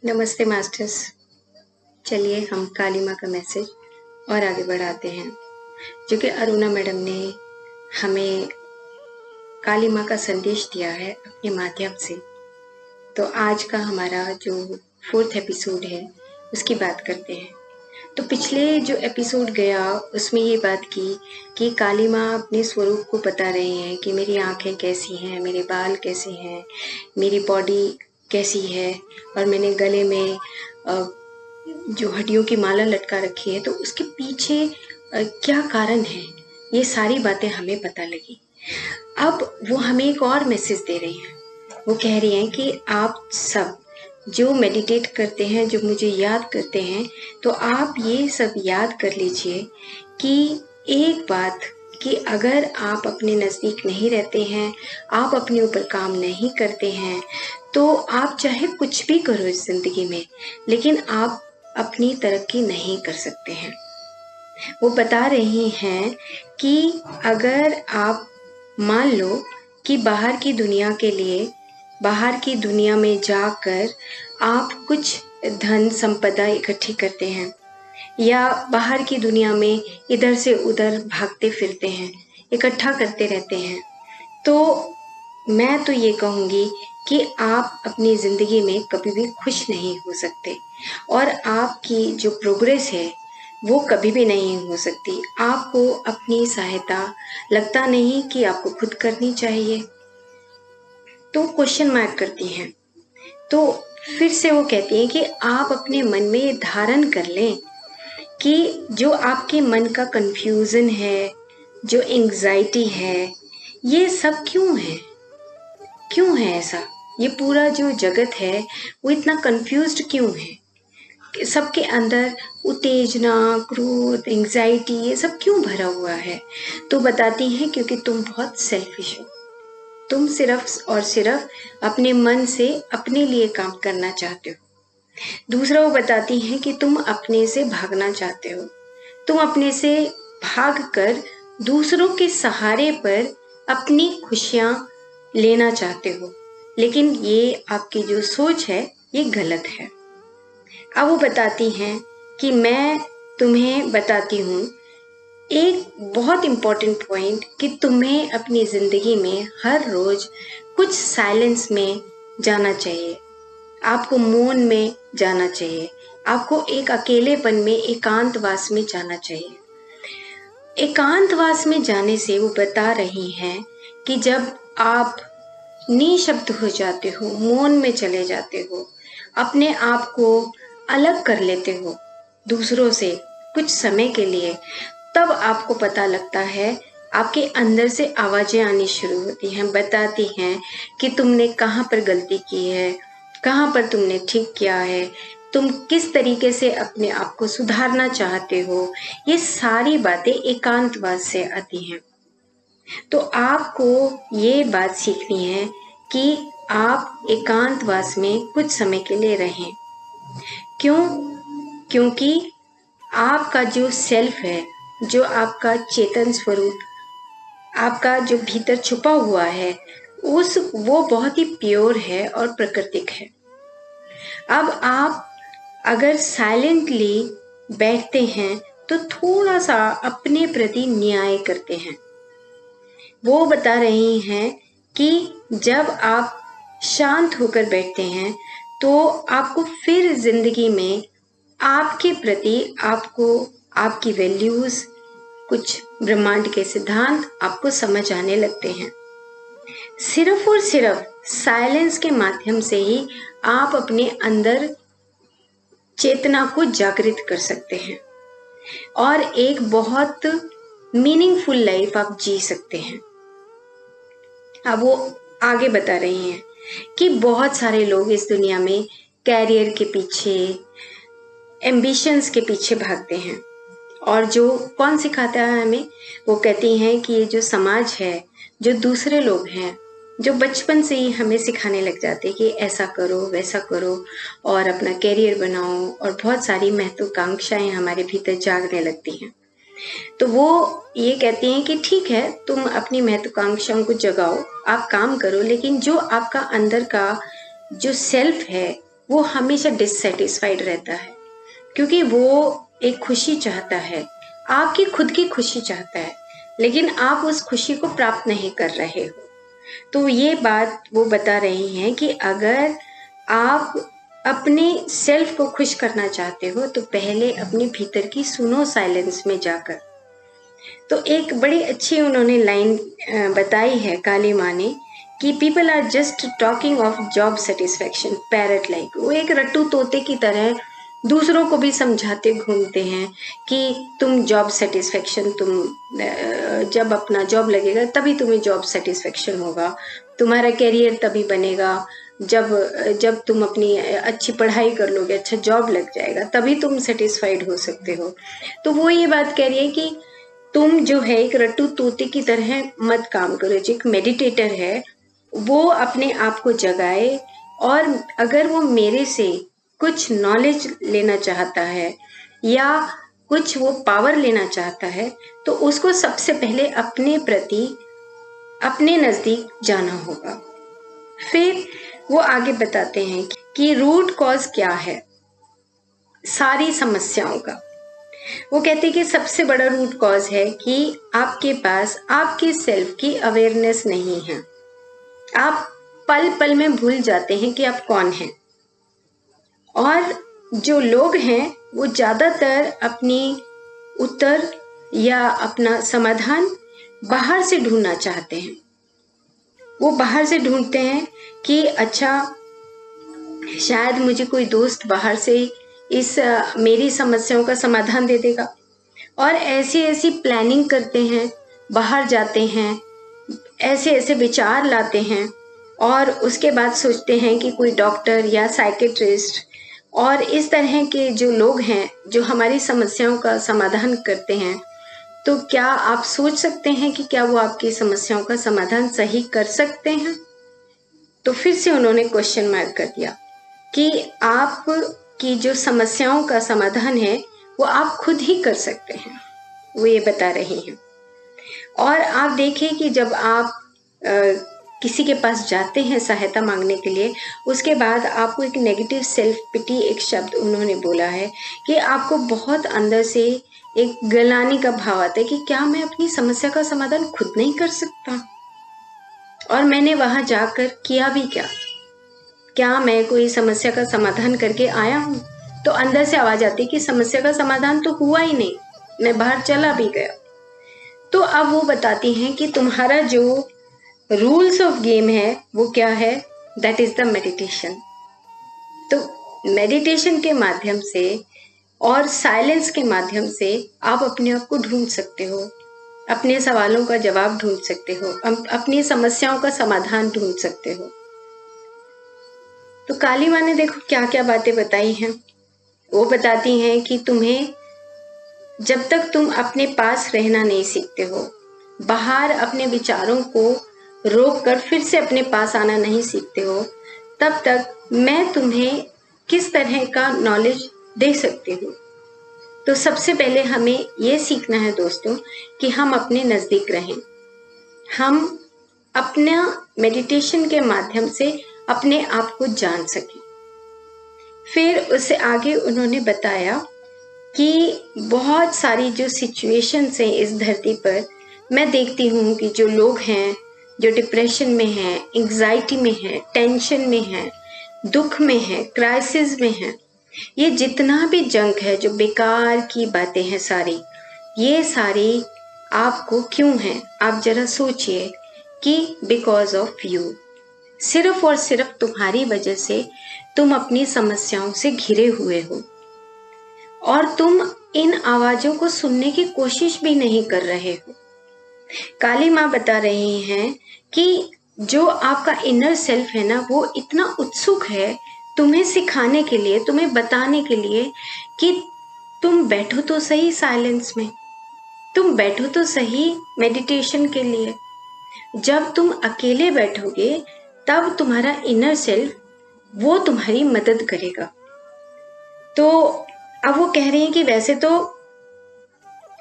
नमस्ते मास्टर्स। चलिए हम काली माँ का मैसेज और आगे बढ़ाते हैं, जो कि अरुणा मैडम ने हमें काली माँ का संदेश दिया है अपने माध्यम से। तो आज का हमारा जो 4th एपिसोड है उसकी बात करते हैं। तो पिछले जो एपिसोड गया उसमें ये बात की कि काली माँ अपने स्वरूप को बता रहे हैं कि मेरी आँखें कैसी हैं, मेरे बाल कैसे हैं, मेरी बॉडी कैसी है, और मैंने गले में जो हड्डियों की माला लटका रखी है तो उसके पीछे क्या कारण है, ये सारी बातें हमें पता लगी। अब वो हमें एक और मैसेज दे रही हैं। वो कह रही हैं कि आप सब जो मेडिटेट करते हैं, जो मुझे याद करते हैं, तो आप ये सब याद कर लीजिए कि एक बात कि अगर आप अपने नज़दीक नहीं रहते हैं, आप अपने ऊपर काम नहीं करते हैं, तो आप चाहे कुछ भी करो इस ज़िंदगी में, लेकिन आप अपनी तरक्की नहीं कर सकते हैं। वो बता रही हैं कि अगर आप मान लो कि बाहर की दुनिया के लिए, बाहर की दुनिया में जाकर आप कुछ धन संपदा इकट्ठी करते हैं या बाहर की दुनिया में इधर से उधर भागते फिरते हैं, इकट्ठा करते रहते हैं, तो मैं तो ये कहूँगी कि आप अपनी ज़िंदगी में कभी भी खुश नहीं हो सकते और आपकी जो प्रोग्रेस है वो कभी भी नहीं हो सकती। आपको अपनी सहायता लगता नहीं कि आपको खुद करनी चाहिए, तो क्वेश्चन मार्क करती हैं। तो फिर से वो कहती हैं कि आप अपने मन में ये धारण कर लें कि जो आपके मन का कंफ्यूजन है, जो एंग्जाइटी है, ये सब क्यों है ऐसा? ये पूरा जो जगत है वो इतना कंफ्यूज्ड क्यों है? सबके अंदर उत्तेजना, क्रोध, एंग्जाइटी, ये सब क्यों भरा हुआ है? तो बताती हैं क्योंकि तुम बहुत सेल्फिश हो। तुम सिर्फ और सिर्फ अपने मन से अपने लिए काम करना चाहते हो। दूसरा वो बताती हैं कि तुम अपने से भागना चाहते हो। तुम अपने से भागकर दूसरों के सहारे पर अपनी खुशियां लेना चाहते हो, लेकिन ये आपकी जो सोच है ये गलत है। अब वो बताती हैं कि मैं तुम्हें बताती हूँ एक बहुत इम्पोर्टेंट पॉइंट कि तुम्हें अपनी ज़िंदगी में हर रोज़ कुछ साइलेंस में जाना चाहिए, आपको मौन में जाना चाहिए, आपको एक अकेलेपन में एकांतवास में जाना चाहिए। एकांतवास में जाने से वो बता रही हैं कि जब आप निशब्द हो जाते हो, मौन में चले जाते हो, अपने आप को अलग कर लेते हो दूसरों से कुछ समय के लिए, तब आपको पता लगता है, आपके अंदर से आवाज़ें आनी शुरू होती हैं, बताती हैं कि तुमने कहाँ पर गलती की है, कहाँ पर तुमने ठीक किया है, तुम किस तरीके से अपने आप को सुधारना चाहते हो। ये सारी बातें एकांतवास से आती हैं। तो आपको ये बात सीखनी है कि आप एकांतवास में कुछ समय के लिए रहें। क्यों? क्योंकि आपका जो सेल्फ है, जो आपका चेतन स्वरूप, आपका जो भीतर छुपा हुआ है, वो बहुत ही प्योर है और प्राकृतिक है। अब आप अगर साइलेंटली बैठते हैं तो थोड़ा सा अपने प्रति न्याय करते हैं। वो बता रही हैं कि जब आप शांत होकर बैठते हैं तो आपको फिर जिंदगी में आपके प्रति, आपको आपकी वैल्यूज, कुछ ब्रह्मांड के सिद्धांत आपको समझ आने लगते हैं। सिर्फ और सिर्फ साइलेंस के माध्यम से ही आप अपने अंदर चेतना को जागृत कर सकते हैं और एक बहुत मीनिंगफुल लाइफ आप जी सकते हैं। अब वो आगे बता रही हैं कि बहुत सारे लोग इस दुनिया में कैरियर के पीछे, एम्बिशंस के पीछे भागते हैं, और जो कौन सिखाता है हमें? वो कहती हैं कि ये जो समाज है, जो दूसरे लोग हैं, जो बचपन से ही हमें सिखाने लग जाते हैं कि ऐसा करो, वैसा करो और अपना कैरियर बनाओ, और बहुत सारी महत्वाकांक्षाएं हमारे भीतर जागने लगती हैं। तो वो ये कहती हैं कि ठीक है, तुम अपनी महत्वाकांक्षाओं को जगाओ, आप काम करो, लेकिन जो आपका अंदर का जो सेल्फ है, वो हमेशा डिससेटिस्फाइड रहता है, क्योंकि वो एक खुशी चाहता है, आपकी खुद की खुशी चाहता है, लेकिन आप उस खुशी को प्राप्त नहीं कर रहे हो। तो ये बात वो बता रही हैं कि अगर आप अपने सेल्फ को खुश करना चाहते हो तो पहले अपने भीतर की सुनो साइलेंस में जाकर। तो एक बड़ी अच्छी उन्होंने लाइन बताई है काली माँ ने कि people are just talking of job satisfaction parrot like. वो एक रट्टू तोते की तरह दूसरों को भी समझाते घूमते हैं कि तुम जॉब सेटिस्फैक्शन, तुम जब अपना जॉब लगेगा तभी तुम्हें जॉब सेटिस्फैक्शन होगा, तुम्हारा कैरियर तभी बनेगा जब तुम अपनी अच्छी पढ़ाई कर लोगे, अच्छा जॉब लग जाएगा, तभी तुम सेटिस्फाइड हो सकते हो। तो वो ये बात कह रही है कि तुम जो है एक रट्टू तोते की तरह मत काम करो। जो एक मेडिटेटर है वो अपने आप को जगाए, और अगर वो मेरे से कुछ नॉलेज लेना चाहता है या कुछ वो पावर लेना चाहता है तो उसको सबसे पहले अपने प्रति, अपने नजदीक जाना होगा। फिर वो आगे बताते हैं कि रूट कॉज क्या है सारी समस्याओं का। वो कहते हैं कि सबसे बड़ा रूट कॉज है कि आपके पास आपके सेल्फ की अवेयरनेस नहीं है। आप पल पल में भूल जाते हैं कि आप कौन हैं। और जो लोग हैं वो ज्यादातर अपनी उत्तर या अपना समाधान बाहर से ढूंढना चाहते हैं। वो बाहर से ढूंढते हैं कि अच्छा शायद मुझे कोई दोस्त बाहर से इस मेरी समस्याओं का समाधान दे देगा, और ऐसी ऐसी प्लानिंग करते हैं, बाहर जाते हैं, ऐसे ऐसे विचार लाते हैं, और उसके बाद सोचते हैं कि कोई डॉक्टर या साइकेट्रिस्ट और इस तरह के जो लोग हैं जो हमारी समस्याओं का समाधान करते हैं, तो क्या आप सोच सकते हैं कि क्या वो आपकी समस्याओं का समाधान सही कर सकते हैं? तो फिर से उन्होंने क्वेश्चन मार्क कर दिया कि आप की जो समस्याओं का समाधान है वो आप खुद ही कर सकते हैं, वो ये बता रही हैं। और आप देखिए कि जब आप किसी के पास जाते हैं सहायता मांगने के लिए, उसके बाद आपको एक नेगेटिव सेल्फ पिटी, एक शब्द उन्होंने बोला है कि आपको बहुत अंदर से एक गलानी का भाव आता है कि क्या मैं अपनी समस्या का समाधान खुद नहीं कर सकता, और मैंने वहां जाकर किया भी क्या मैं कोई समस्या का समाधान करके आया हूँ? तो अंदर से आवाज आती कि समस्या का समाधान तो हुआ ही नहीं, मैं बाहर चला भी गया। तो अब वो बताती हैं कि तुम्हारा जो रूल्स ऑफ गेम है वो क्या है, दैट इज द मेडिटेशन। तो मेडिटेशन के माध्यम से और साइलेंस के माध्यम से आप अपने आप को ढूंढ सकते हो, अपने सवालों का जवाब ढूंढ सकते हो, अपनी समस्याओं का समाधान ढूंढ सकते हो। तो काली माँ ने देखो क्या क्या बातें बताई हैं। वो बताती हैं कि तुम्हें जब तक तुम अपने पास रहना नहीं सीखते हो, बाहर अपने विचारों को रोक कर फिर से अपने पास आना नहीं सीखते हो, तब तक मैं तुम्हें किस तरह का नॉलेज दे सकती हूँ। तो सबसे पहले हमें ये सीखना है दोस्तों कि हम अपने नजदीक रहें, हम अपना मेडिटेशन के माध्यम से अपने आप को जान सकें। फिर उससे आगे उन्होंने बताया कि बहुत सारी जो सिचुएशंस हैं इस धरती पर, मैं देखती हूँ कि जो लोग हैं जो डिप्रेशन में हैं, एंग्जाइटी में हैं, टेंशन में हैं, दुख में हैं, क्राइसिस में हैं, ये जितना भी जंक है, जो बेकार की बातें हैं सारी, ये सारी आपको क्यों हैं? आप जरा सोचिए कि बिकॉज ऑफ यू, सिर्फ और सिर्फ तुम्हारी वजह से तुम अपनी समस्याओं से घिरे हुए हो, और तुम इन आवाजों को सुनने की कोशिश भी नहीं कर रहे हो। काली माँ बता रही हैं कि जो आपका इनर सेल्फ है ना, वो इतना उत्सुक है तुम्हें सिखाने के लिए, तुम्हें बताने के लिए कि तुम बैठो तो सही साइलेंस में, तुम बैठो तो सही मेडिटेशन के लिए। जब तुम अकेले बैठोगे तब तुम्हारा इनर सेल्फ वो तुम्हारी मदद करेगा। तो अब वो कह रही हैं कि वैसे तो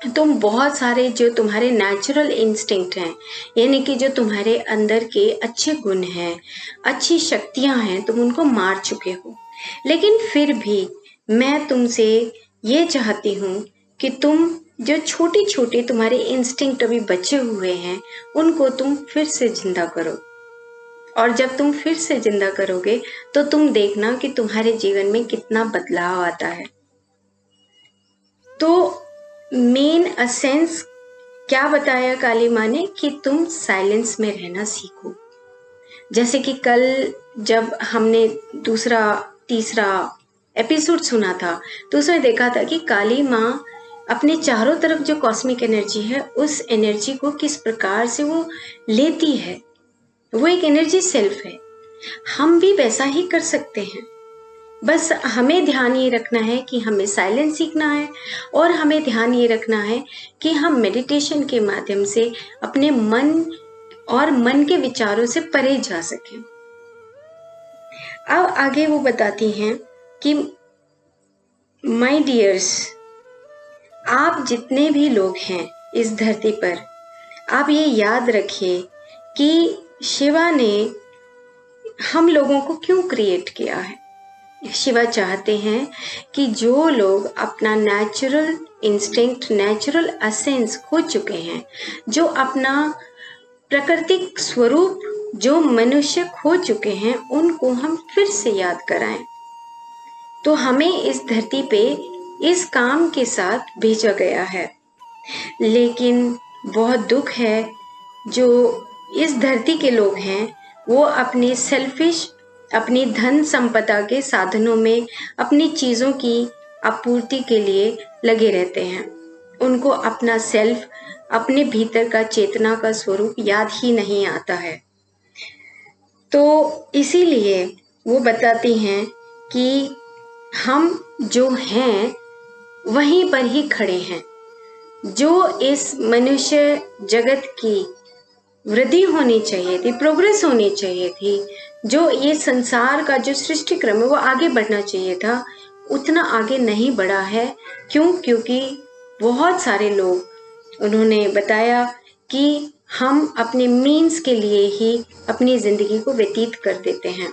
तुम बहुत सारे जो तुम्हारे नेचुरल इंस्टिंक्ट हैं, यानी कि जो तुम्हारे अंदर के अच्छे गुण हैं, अच्छी शक्तियां हैं, तुम उनको मार चुके हो, लेकिन फिर भी मैं तुमसे ये चाहती हूँ कि तुम जो छोटी छोटी तुम्हारे इंस्टिंक्ट अभी बचे हुए हैं उनको तुम फिर से जिंदा करो। और जब तुम फिर से जिंदा करोगे तो तुम देखना कि तुम्हारे जीवन में कितना बदलाव आता है। तो मेन एसेंस क्या बताया काली माँ ने कि तुम साइलेंस में रहना सीखो। जैसे कि कल जब हमने दूसरा तीसरा एपिसोड सुना था तो उसमें देखा था कि काली माँ अपने चारों तरफ जो कॉस्मिक एनर्जी है उस एनर्जी को किस प्रकार से वो लेती है। वो एक एनर्जी सेल्फ है। हम भी वैसा ही कर सकते हैं। बस हमें ध्यान ये रखना है कि हमें साइलेंस सीखना है और हमें ध्यान ये रखना है कि हम मेडिटेशन के माध्यम से अपने मन और मन के विचारों से परे जा सकें। अब आगे वो बताती हैं कि माय डियर्स, आप जितने भी लोग हैं इस धरती पर, आप ये याद रखिए कि शिवा ने हम लोगों को क्यों क्रिएट किया है। शिवा चाहते हैं कि जो लोग अपना नेचुरल इंस्टिंक्ट, नेचुरल एसेंस खो चुके हैं, जो अपना प्राकृतिक स्वरूप, जो मनुष्य खो चुके हैं, उनको हम फिर से याद कराएं। तो हमें इस धरती पे इस काम के साथ भेजा गया है। लेकिन बहुत दुख है, जो इस धरती के लोग हैं वो अपनी सेल्फिश, अपनी धन संपदा के साधनों में अपनी चीजों की आपूर्ति के लिए लगे रहते हैं। उनको अपना सेल्फ, अपने भीतर का चेतना का स्वरूप याद ही नहीं आता है। तो इसीलिए वो बताती हैं कि हम जो हैं वहीं पर ही खड़े हैं। जो इस मनुष्य जगत की वृद्धि होनी चाहिए थी, प्रोग्रेस होनी चाहिए थी, जो ये संसार का जो सृष्टि क्रम है वो आगे बढ़ना चाहिए था, उतना आगे नहीं बढ़ा है। क्यों? क्योंकि बहुत सारे लोग, उन्होंने बताया कि हम अपने मीन्स के लिए ही अपनी जिंदगी को व्यतीत कर देते हैं।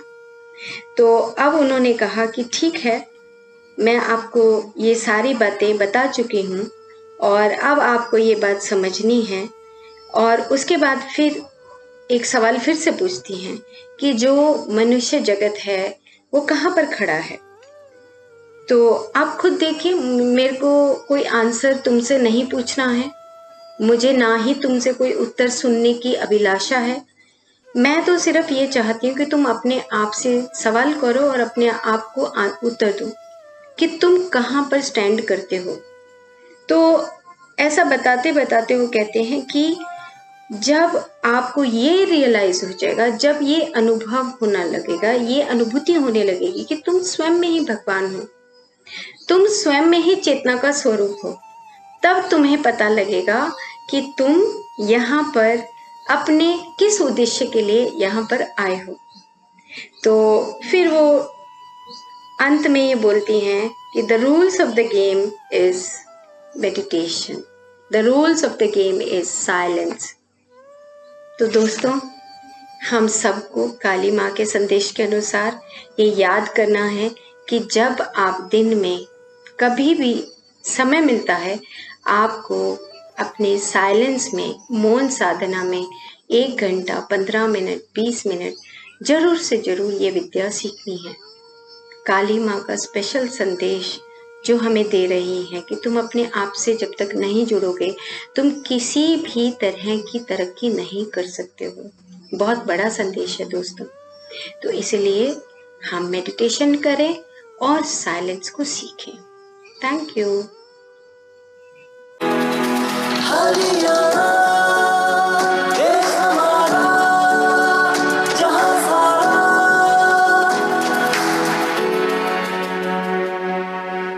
तो अब उन्होंने कहा कि ठीक है, मैं आपको ये सारी बातें बता चुकी हूँ और अब आपको ये बात समझनी है। और उसके बाद फिर एक सवाल फिर से पूछती हैं कि जो मनुष्य जगत है वो कहाँ पर खड़ा है। तो आप खुद देखिए, मेरे को कोई आंसर तुमसे नहीं पूछना है, मुझे ना ही तुमसे कोई उत्तर सुनने की अभिलाषा है। मैं तो सिर्फ ये चाहती हूँ कि तुम अपने आप से सवाल करो और अपने आप को उत्तर दो कि तुम कहाँ पर स्टैंड करते हो। तो ऐसा बताते बताते वो कहते हैं कि जब आपको ये रियलाइज हो जाएगा, जब ये अनुभव होना लगेगा, ये अनुभूति होने लगेगी कि तुम स्वयं में ही भगवान हो, तुम स्वयं में ही चेतना का स्वरूप हो, तब तुम्हें पता लगेगा कि तुम यहाँ पर अपने किस उद्देश्य के लिए यहाँ पर आए हो। तो फिर वो अंत में ये बोलती हैं कि the rules of the game is meditation, the rules of the game is silence. तो दोस्तों, हम सबको काली माँ के संदेश के अनुसार ये याद करना है कि जब आप दिन में कभी भी समय मिलता है, आपको अपने साइलेंस में, मौन साधना में 1 घंटा, 15 मिनट, 20 मिनट जरूर से जरूर ये विद्या सीखनी है। काली माँ का स्पेशल संदेश जो हमें दे रही है कि तुम अपने आप से जब तक नहीं जुड़ोगे, तुम किसी भी तरह की तरक्की नहीं कर सकते हो। बहुत बड़ा संदेश है दोस्तों। तो इसलिए हम मेडिटेशन करें और साइलेंस को सीखें। Thank you.